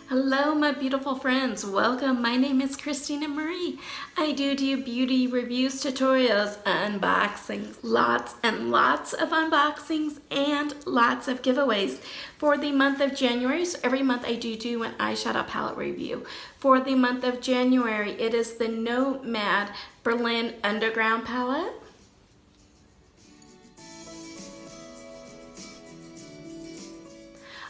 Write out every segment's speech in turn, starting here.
Hello, my beautiful friends. Welcome. My name is Christina Marie. I do beauty reviews, tutorials, unboxings, lots and lots of unboxings and lots of giveaways for the month of January. So every month I do an eyeshadow palette review. For the month of January, it is the Nomad Berlin Underground palette.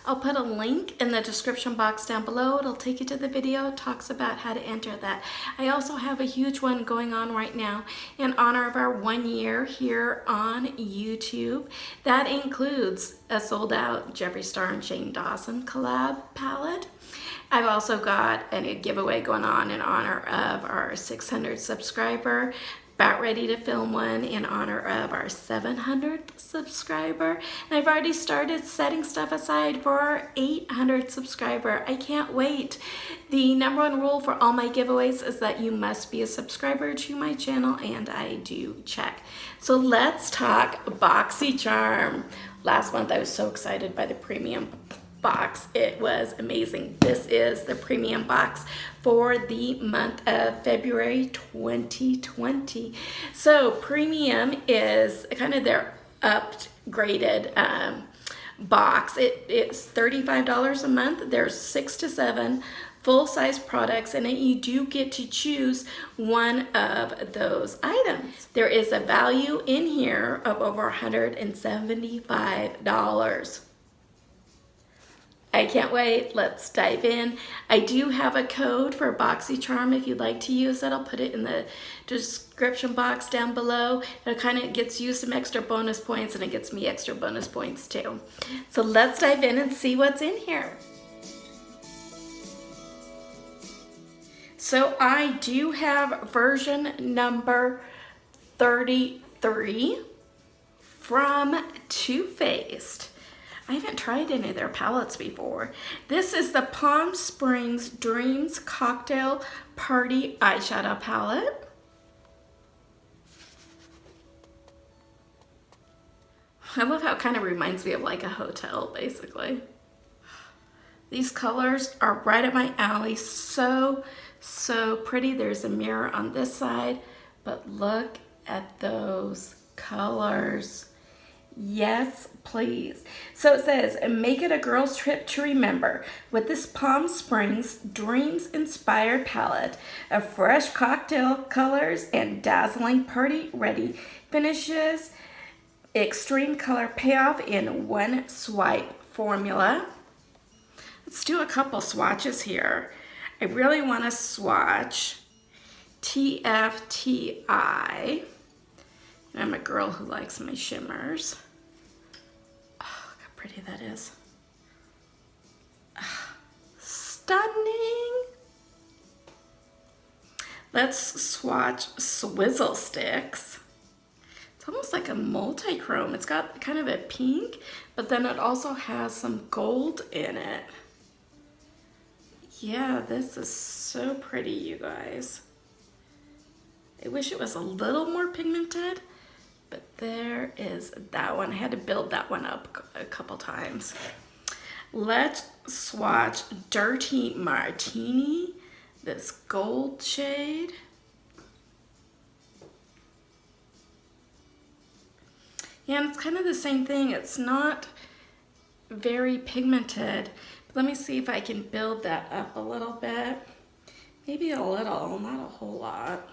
I'll put a link in the description box down below. It'll take you to the video. It talks about how to enter that. I also have a huge one going on right now in honor of our 1 year here on YouTube. That includes a sold out Jeffree Star and Shane Dawson collab palette. I've also got a giveaway going on in honor of our 600 subscriber. About ready to film one in honor of our 700th subscriber. And I've already started setting stuff aside for our 800 subscriber. I can't wait. The #1 rule for all my giveaways is that you must be a subscriber to my channel, and I do check. So let's talk BOXYCHARM. Last month I was so excited by the premium box. It was amazing. This is the premium box for the month of February 2020. So premium is kind of their upgraded box. It's $35 a month. There's 6 to 7 full-size products, and you do get to choose one of those items. There is a value in here of over $175. I can't wait. Let's dive in. I do have a code for BOXYCHARM if you'd like to use it. I'll put it in the description box down below. It kind of gets you some extra bonus points, and it gets me extra bonus points too. So let's dive in and see what's in here. So I do have version number 33 from Too Faced. I haven't tried any of their palettes before. This is the Palm Springs Dreams Cocktail Party Eyeshadow Palette. I love how it kind of reminds me of like a hotel, basically. These colors are right up my alley. So pretty. There's a mirror on this side, but look at those colors. Yes, please. So it says, make it a girl's trip to remember with this Palm Springs Dreams inspired palette of fresh cocktail colors and dazzling party ready finishes. Extreme color payoff in one swipe formula. Let's do a couple swatches here. I really want to swatch TFTI. I'm a girl who likes my shimmers. Pretty that is. Stunning. Let's swatch Swizzle Sticks. It's almost like a multi-chrome. It's got kind of a pink, but then it also has some gold in it. Yeah, this is so pretty, you guys. I wish it was a little more pigmented. But there is that one. I had to build that one up a couple times. Let's swatch Dirty Martini, this gold shade. Yeah, and it's kind of the same thing. It's not very pigmented. But let me see if I can build that up a little bit. Maybe a little, not a whole lot.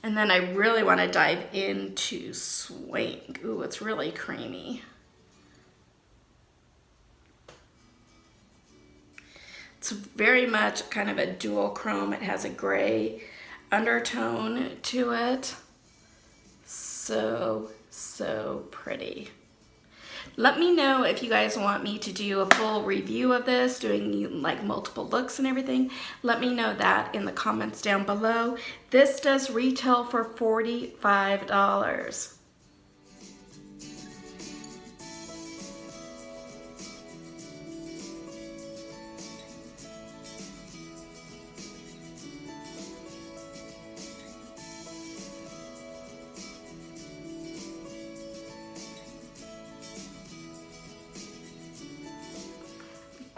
And then I really want to dive into Swing. Ooh, it's really creamy. It's very much kind of a dual chrome. It has a gray undertone to it. So pretty. Let me know if you guys want me to do a full review of this, doing like multiple looks and everything. Let me know that in the comments down below. This does retail for $45.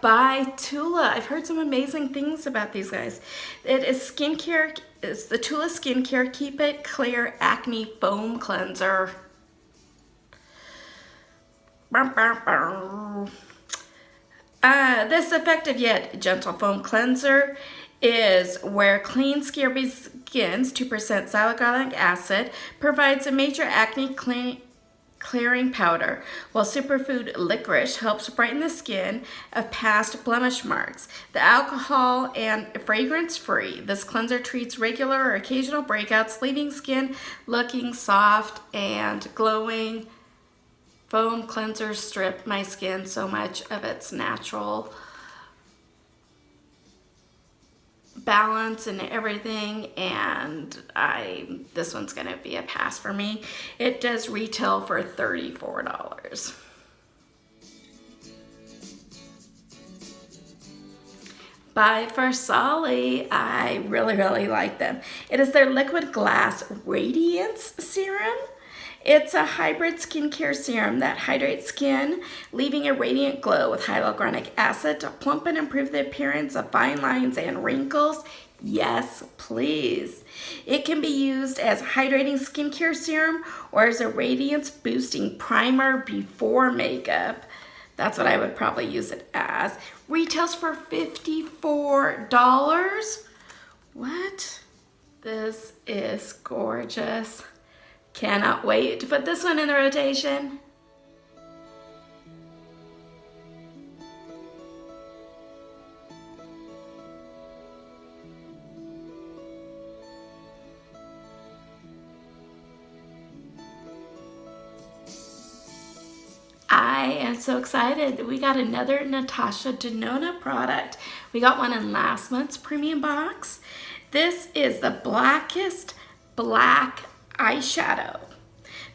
by Tula. I've heard some amazing things about these guys. It is skincare. It's the Tula Skincare Keep It Clear Acne Foam Cleanser. This effective yet gentle foam cleanser is where clean skin begins. 2% salicylic acid provides a major acne clearing powder, while superfood licorice helps brighten the skin of past blemish marks. The alcohol and fragrance free, this cleanser treats regular or occasional breakouts, leaving skin looking soft and glowing. Foam cleansers strip my skin so much of its natural balance and everything, and this one's gonna be a pass for me. It does retail for $34. By Farsali, I really like them. It is their Liquid Glass Radiance Serum. It's a hybrid skincare serum that hydrates skin, leaving a radiant glow with hyaluronic acid to plump and improve the appearance of fine lines and wrinkles. Yes, please. It can be used as a hydrating skincare serum or as a radiance boosting primer before makeup. That's what I would probably use it as. Retails for $54. What? This is gorgeous. Cannot wait to put this one in the rotation. I am so excited. We got another Natasha Denona product. We got one in last month's premium box. This is the Blackest Black Eyeshadow.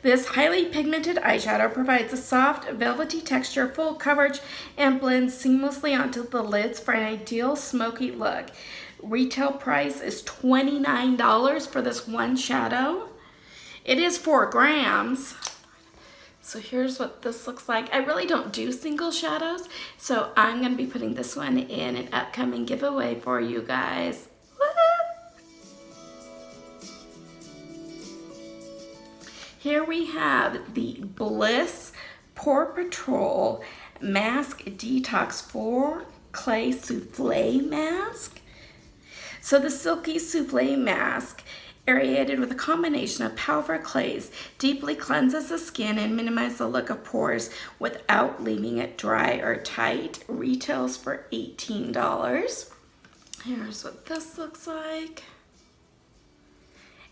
This highly pigmented eyeshadow provides a soft, velvety texture, full coverage, and blends seamlessly onto the lids for an ideal smoky look. Retail price is $29 for this one shadow. It is 4 grams. So here's what this looks like. I really don't do single shadows, so I'm gonna be putting this one in an upcoming giveaway for you guys. Here we have the Bliss Pore Patrol Mask Detox 4 Clay Soufflé Mask. So the silky soufflé mask, aerated with a combination of powerful clays, deeply cleanses the skin and minimizes the look of pores without leaving it dry or tight. Retails for $18. Here's what this looks like.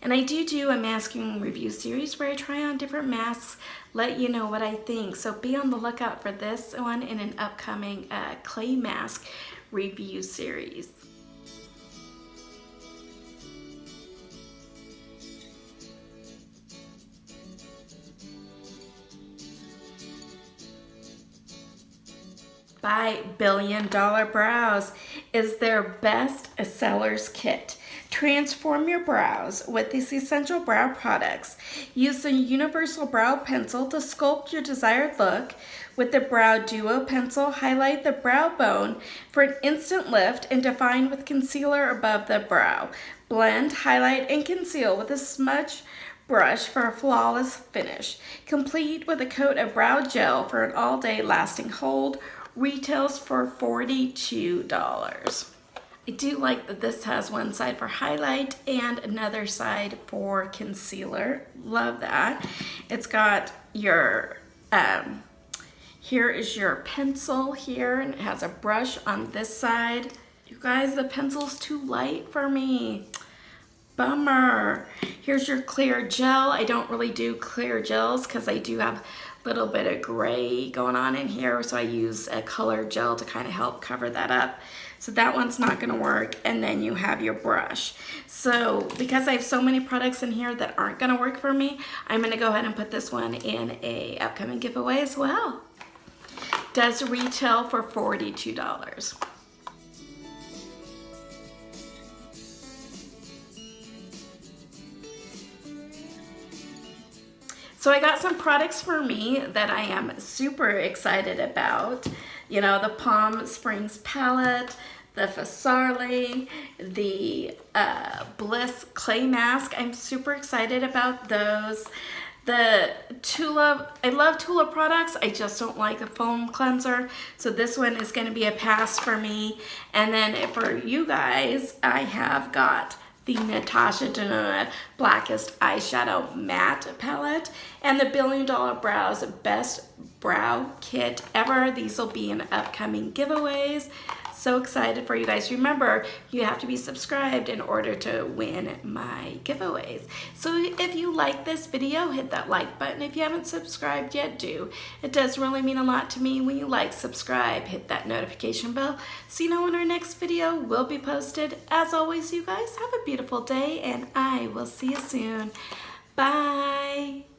And I do a masking review series where I try on different masks, let you know what I think. So be on the lookout for this one in an upcoming clay mask review series. By Billion Dollar Brows is their best sellers kit. Transform your brows with these essential brow products. Use the universal brow pencil to sculpt your desired look. With the Brow Duo pencil, highlight the brow bone for an instant lift and define with concealer above the brow. Blend, highlight, and conceal with a smudge brush for a flawless finish. Complete with a coat of brow gel for an all-day lasting hold. Retails for $42. I do like that this has one side for highlight and another side for concealer. Love that. It's got your, here is your pencil here, and it has a brush on this side. You guys, the pencil's too light for me. Bummer. Here's your clear gel. I don't really do clear gels because I do have a little bit of gray going on in here, so I use a color gel to kind of help cover that up. So that one's not gonna work. And then you have your brush. So because I have so many products in here that aren't gonna work for me, I'm gonna go ahead and put this one in a upcoming giveaway as well. Does retail for $42. So I got some products for me that I am super excited about. You know, the Palm Springs palette, the Farsali, the Bliss clay mask. I'm super excited about those. The Tula, I love Tula products, I just don't like a foam cleanser, so this one is going to be a pass for me. And then for you guys, I have got the Natasha Denona Blackest Eyeshadow Matte Palette and the $1 Billion Brows Best Brow Kit ever. These will be in upcoming giveaways. So excited for you guys. Remember, you have to be subscribed in order to win my giveaways. So if you like this video, hit that like button. If you haven't subscribed yet, do. It does really mean a lot to me when you like, subscribe, hit that notification bell so you know when our next video will be posted. As always, you guys have a beautiful day and I will see you soon. Bye.